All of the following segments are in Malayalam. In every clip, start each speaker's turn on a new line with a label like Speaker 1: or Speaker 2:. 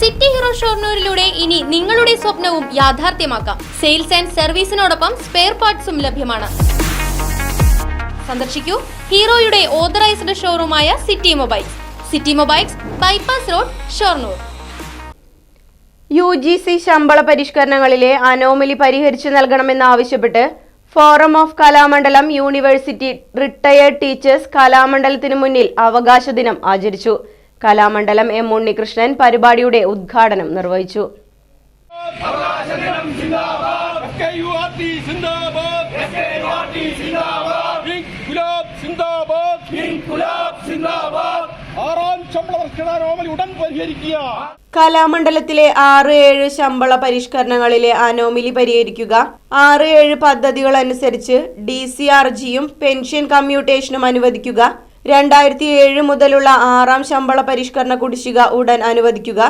Speaker 1: സിറ്റി ഹീറോ ഷൊർണൂരിലൂടെ ഇനി നിങ്ങളുടെ സ്വപ്നവും യാഥാർത്ഥ്യമാക്കാം. സെയിൽസ് ആൻഡ് സർവീസിനോടൊപ്പം സ്പെയർ പാർട്സും ലഭ്യമാണ്. സന്ദർശിക്കൂ ഹീറോയുടെ ഓതറൈസ്ഡ് ഷോറൂമായ City Mobiles, bypass road, Shoranur.
Speaker 2: UGC ശമ്പള പരിഷ്കരണങ്ങളിലെ അനോമലി പരിഹരിച്ചു നൽകണമെന്നാവശ്യപ്പെട്ട് forum of Kalamandalam university retired teachers കലാമണ്ഡലത്തിനു മുന്നിൽ അവകാശ ദിനം ആചരിച്ചു. കലാമണ്ഡലം M. ഉണ്ണികൃഷ്ണൻ പരിപാടിയുടെ ഉദ്ഘാടനം നിർവഹിച്ചു. കലാമണ്ഡലത്തിലെ 6-7 ശമ്പള പരിഷ്കരണങ്ങളിലെ അനോമലി പരിഹരിക്കുക, 6-7 പദ്ധതികൾ അനുസരിച്ച് DCRGയും പെൻഷൻ കമ്മ്യൂട്ടേഷനും അനുവദിക്കുക, 2007 മുതലുള്ള 6ാം ശമ്പള പരിഷ്കരണ കുടിശ്ശിക ഉടൻ അനുവദിക്കുക,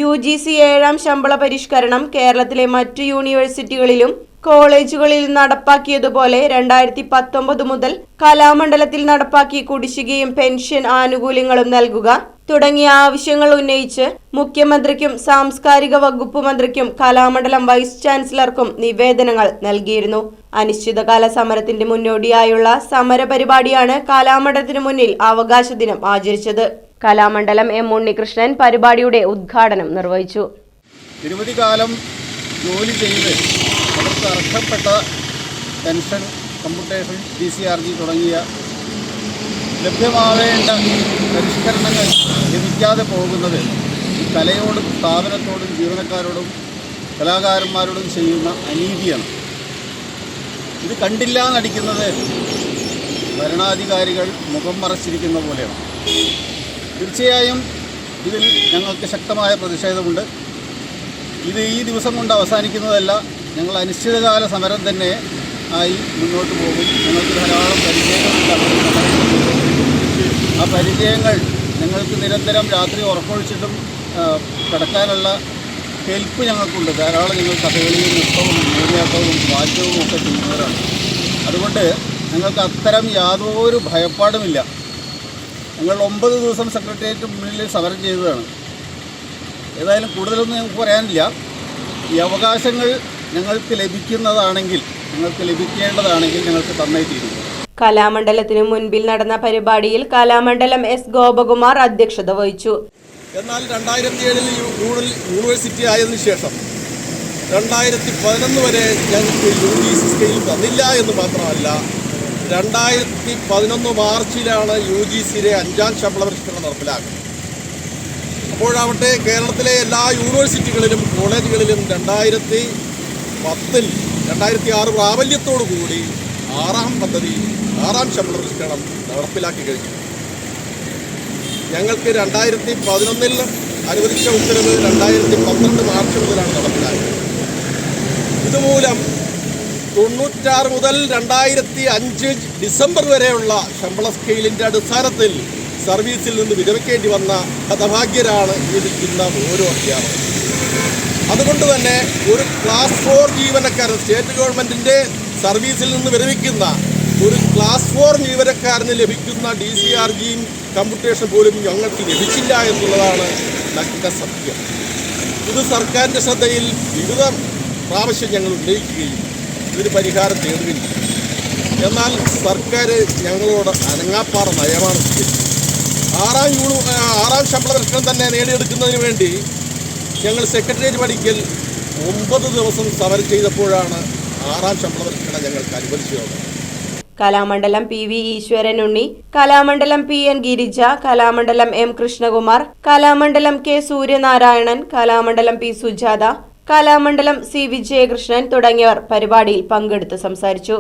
Speaker 2: UGC 7ാം ശമ്പള പരിഷ്കരണം കേരളത്തിലെ മറ്റു യൂണിവേഴ്സിറ്റികളിലും കോളേജുകളിൽ നടപ്പാക്കിയതുപോലെ 2019 മുതൽ കലാമണ്ഡലത്തിൽ നടപ്പാക്കി കുടിശ്ശികയും പെൻഷൻ ആനുകൂല്യങ്ങളും നൽകുക തുടങ്ങിയ ആവശ്യങ്ങൾ ഉന്നയിച്ച് മുഖ്യമന്ത്രിക്കും സാംസ്കാരിക വകുപ്പ് മന്ത്രിക്കും കലാമണ്ഡലം വൈസ് ചാൻസലർക്കും നിവേദനങ്ങൾ നൽകിയിരുന്നു. അനിശ്ചിതകാല സമരത്തിന്റെ മുന്നോടിയായുള്ള സമര പരിപാടിയാണ് കലാമണ്ഡലത്തിനു മുന്നിൽ അവകാശ ദിനം ആചരിച്ചത്. കലാമണ്ഡലം M. ഉണ്ണികൃഷ്ണൻ പരിപാടിയുടെ ഉദ്ഘാടനം നിർവഹിച്ചു.
Speaker 3: നിരവധി കാലം ജോലി ചെയ്ത് അവർക്ക് അർഹപ്പെട്ട പെൻഷൻ, കമ്മ്യൂട്ടേഷൻ, DCRG തുടങ്ങിയ ലഭ്യമാവേണ്ട പരിഷ്കരണങ്ങൾ ലഭിക്കാതെ പോകുന്നത് കലയോടും സ്ഥാപനത്തോടും ജീവനക്കാരോടും കലാകാരന്മാരോടും ചെയ്യുന്ന അനീതിയാണ്. ഇത് കണ്ടില്ല നടിക്കുന്നത് ഭരണാധികാരികൾ മുഖം മറച്ചിരിക്കുന്ന പോലെയാണ്. തീർച്ചയായും ഇതിൽ ഞങ്ങൾക്ക് ശക്തമായ പ്രതിഷേധമുണ്ട്. ഇത് ഈ ദിവസം കൊണ്ട് അവസാനിക്കുന്നതല്ല, ഞങ്ങൾ അനിശ്ചിതകാല സമരം തന്നെ ആയി മുന്നോട്ട് പോകും. ഞങ്ങൾക്ക് ധാരാളം പരിചയങ്ങളുണ്ട്. ആ പരിചയങ്ങൾ ഞങ്ങൾക്ക് നിരന്തരം രാത്രി ഉറക്കൊഴിച്ചിട്ടും കിടക്കാനുള്ള ഹെൽപ്പ് ഞങ്ങൾക്കുണ്ട്. ധാരാളം ഞങ്ങൾ കഥകളിയും നൃത്തവും മോഹിനിയാട്ടവും വാദ്യവും ഒക്കെ ചെയ്യുന്നവരാണ്. അതുകൊണ്ട് ഞങ്ങൾക്ക് അത്തരം യാതൊരു ഭയപ്പാടുമില്ല. ഞങ്ങൾ 9 ദിവസം സെക്രട്ടേറിയറ്റ് മുന്നിൽ സമരം ചെയ്തതാണ്. ഏതായാലും കൂടുതലൊന്നും ഞങ്ങൾക്ക് പറയാനില്ല. ഈ അവകാശങ്ങൾ ഞങ്ങൾക്ക് ലഭിക്കുന്നതാണെങ്കിൽ, ഞങ്ങൾക്ക് ലഭിക്കേണ്ടതാണെങ്കിൽ ഞങ്ങൾക്ക് തന്നേ തീരും.
Speaker 2: കലാമണ്ഡലത്തിനു മുൻപിൽ നടന്ന പരിപാടിയിൽ കലാമണ്ഡലം S. ഗോപകുമാർ അധ്യക്ഷത വഹിച്ചു.
Speaker 4: എന്നാൽ 2007 യൂണിവേഴ്സിറ്റി ആയതിനു ശേഷം 2011 വരെ ഞങ്ങൾക്ക് UGC സ്കെയിൽ തന്നില്ല എന്ന് മാത്രമല്ല, 2011 മാർച്ചിലാണ് UGCയുടെ 5ാം ശമ്പള പരിഷ്കരണം നടപ്പിലാക്കുന്നത്. അപ്പോഴാവട്ടെ കേരളത്തിലെ എല്ലാ യൂണിവേഴ്സിറ്റികളിലും കോളേജുകളിലും 2010 2006 പ്രാബല്യത്തോടു കൂടി 6ാം പദ്ധതി, 6ാം ശമ്പള പരിഷ്കരണം നടപ്പിലാക്കി കഴിഞ്ഞു. ഞങ്ങൾക്ക് 2011 അനുവദിച്ച ഉത്തരവ് 2012 മാർച്ച് മുതലാണ് നടപ്പിലായത്. ഇതുമൂലം 96 മുതൽ 2005 ഡിസംബർ വരെയുള്ള ശമ്പള സ്കെയിലിൻ്റെ അടിസ്ഥാനത്തിൽ സർവീസിൽ നിന്ന് വിരമിക്കേണ്ടി വന്ന ഹതഭാഗ്യരാണ് ഇരിക്കുന്ന ഓരോ അധ്യാപകരും. അതുകൊണ്ട് തന്നെ ഒരു ക്ലാസ് 4 ജീവനക്കാരൻ, സ്റ്റേറ്റ് ഗവൺമെൻറ്റിൻ്റെ സർവീസിൽ നിന്ന് വിരമിക്കുന്ന ഒരു ക്ലാസ് 4 ജീവനക്കാരന് ലഭിക്കുന്ന DCRGയും കമ്മ്യൂട്ടേഷൻ പോലും ഞങ്ങൾക്ക് ലഭിച്ചില്ല എന്നുള്ളതാണ് നഗ്ന സത്യം. ഇത് സർക്കാരിൻ്റെ ശ്രദ്ധയിൽ വിവിധ പ്രാവശ്യം ഞങ്ങൾ ഉന്നയിക്കുകയും ഇതിന് പരിഹാരം തേടുകയും ചെയ്യും. എന്നാൽ സർക്കാർ ഞങ്ങളോട് അനങ്ങാപ്പാറ നയമാണ് സ്വീകരിച്ചത്. 6ാം ശമ്പള പരിഷ്കരണം തന്നെ നേടിയെടുക്കുന്നതിന് വേണ്ടി ഞങ്ങൾ സെക്രട്ടേറിയറ്റ് പടിക്കൽ 9 ദിവസം സമരം ചെയ്തപ്പോഴാണ് 6ാം ശമ്പള പരിഷ്കരണം ഞങ്ങൾക്ക് അനുവദിച്ചത്.
Speaker 2: കലാമണ്ഡലം PV ഈശ്വരൻ ഉണ്ണി, Kalamandalam PN Girija, Kalamandalam M. Krishnakumar, Kalamandalam K. Suryanarayanan, Kalamandalam P. Sujatha, Kalamandalam C. Vijayakrishnan തുടങ്ങിയവർ പരിപാടിയിൽ പങ്കെടുത്ത് സംസാരിച്ചു.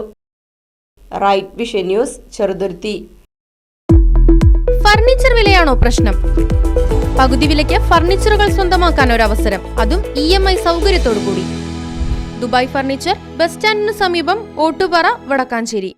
Speaker 2: Right Vision News, Cheruthuruthy.
Speaker 1: Furniture വിലയാണോ പ്രശ്നം? പകുതി വിലയ്ക്ക് ഫർണിച്ചറുകൾ സ്വന്തമാക്കാൻ ഒരു അവസരം, അതും EMI സൗകര്യത്തോടു കൂടി. ദുബായ് ഫർണിച്ചർ, ബസ് സ്റ്റാൻഡിന് സമീപം, ഓട്ടുപാറ, വടക്കാഞ്ചേരി.